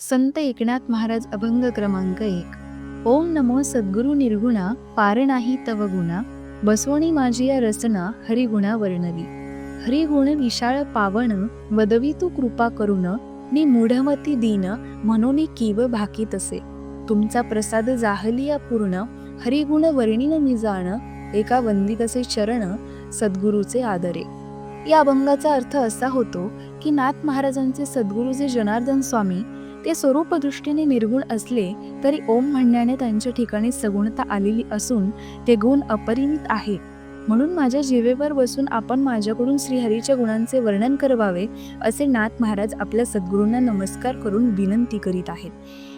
संत एकनाथ महाराज अभंग क्रमांक 1। ओम नमो सद्गुरु निर्गुणा, पार नाही तव गुणा, बसवणी माझी या रसना, हरिगुणा वर्णवी। हरिगुण विशाळ पावन, वदवी तू कृपा करुण, मी मूढमती दीन, म्हणून कीव भाकी तसे। तुमचा प्रसाद जाहलिया पूर्ण, हरिगुण वर्णिन मी जाण, एका वंदितसे चरण, सद्गुरूचे आदरे। या अभंगाचा अर्थ असा होतो की नाथ महाराजांचे सद्गुरू जे जनार्दन स्वामी ते स्वरूप दृष्टीने निर्गुण असले तरी ओम म्हणण्याने त्यांच्या ठिकाणी सगुणता आलेली असून ते गुण अपरिमित आहे। म्हणून माझ्या जिभेवर बसून आपण माझ्याकडून श्रीहरीच्या गुणांचे वर्णन करवावे असे नाथ महाराज आपल्या सद्गुरूंना नमस्कार करून विनंती करीत आहेत।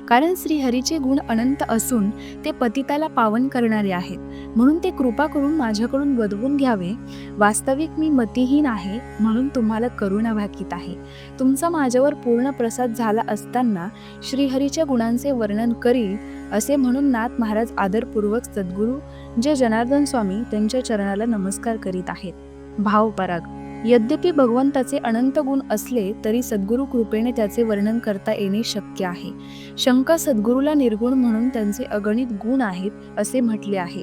कारण श्रीहरीचे गुण अनंत असून ते पतिताला पावन करणारे आहेत, म्हणून ते कृपा करून माझ्याकडून वदवून घ्यावे। वास्तविक मी मतिहीन आहे, म्हणून तुम्हाला करुणा भाकीत आहे। तुमचा माझ्यावर पूर्ण प्रसाद झाला असताना श्रीहरीच्या गुणांचे वर्णन करील असे म्हणून नाथ महाराज आदरपूर्वक सद्गुरू जे जनार्दन स्वामी त्यांच्या चरणाला नमस्कार करीत आहेत। भावपराग। यद्यपि भगवंताचे अनंत गुण असले तरी सद्गुरू कृपेने त्याचे वर्णन करता येणे शक्य आहे। शंकर सद्गुरूला निर्गुण म्हणून त्यांचे अगणित गुण आहेत असे म्हटले आहे।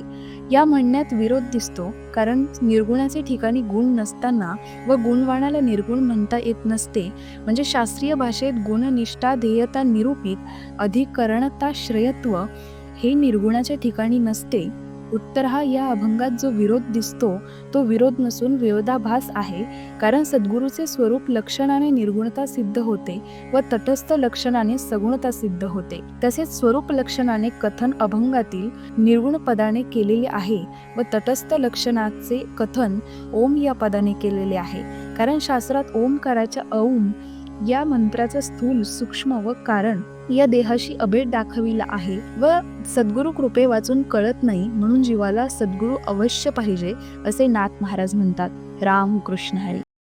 या म्हणण्यात विरोध दिसतो, कारण निर्गुणाचे ठिकाणी गुण नसताना व गुणवाणाला निर्गुण म्हणता येत नसते, म्हणजे शास्त्रीय भाषेत गुणनिष्ठा ध्येयता निरूपित अधिकरणता श्रेयत्व हे निर्गुणाच्या ठिकाणी नसते। उत्तर हा या अभंगात जो विरोध दिसतो तो विरोध नसून विरोधाभास आहे, कारण सद्गुरूचे स्वरूप लक्षणाने निर्गुणता सिद्ध होते व तटस्थ लक्षणाने सगुणता सिद्ध होते। तसेच स्वरूप लक्षणाने कथन अभंगातील निर्गुण पदाने केलेले आहे व तटस्थ लक्षणाचे कथन ओम या पदाने केलेले आहे। कारण शास्त्रात ओमकाराच्या औम या मंत्राचा स्थूल सूक्ष्म व कारण या देहाशी अभेद दाखविला आहे व सद्गुरू कृपे वाचून कळत नाही, म्हणून जीवाला सद्गुरू अवश्य पाहिजे असे नाथ महाराज म्हणतात। राम कृष्ण हरी।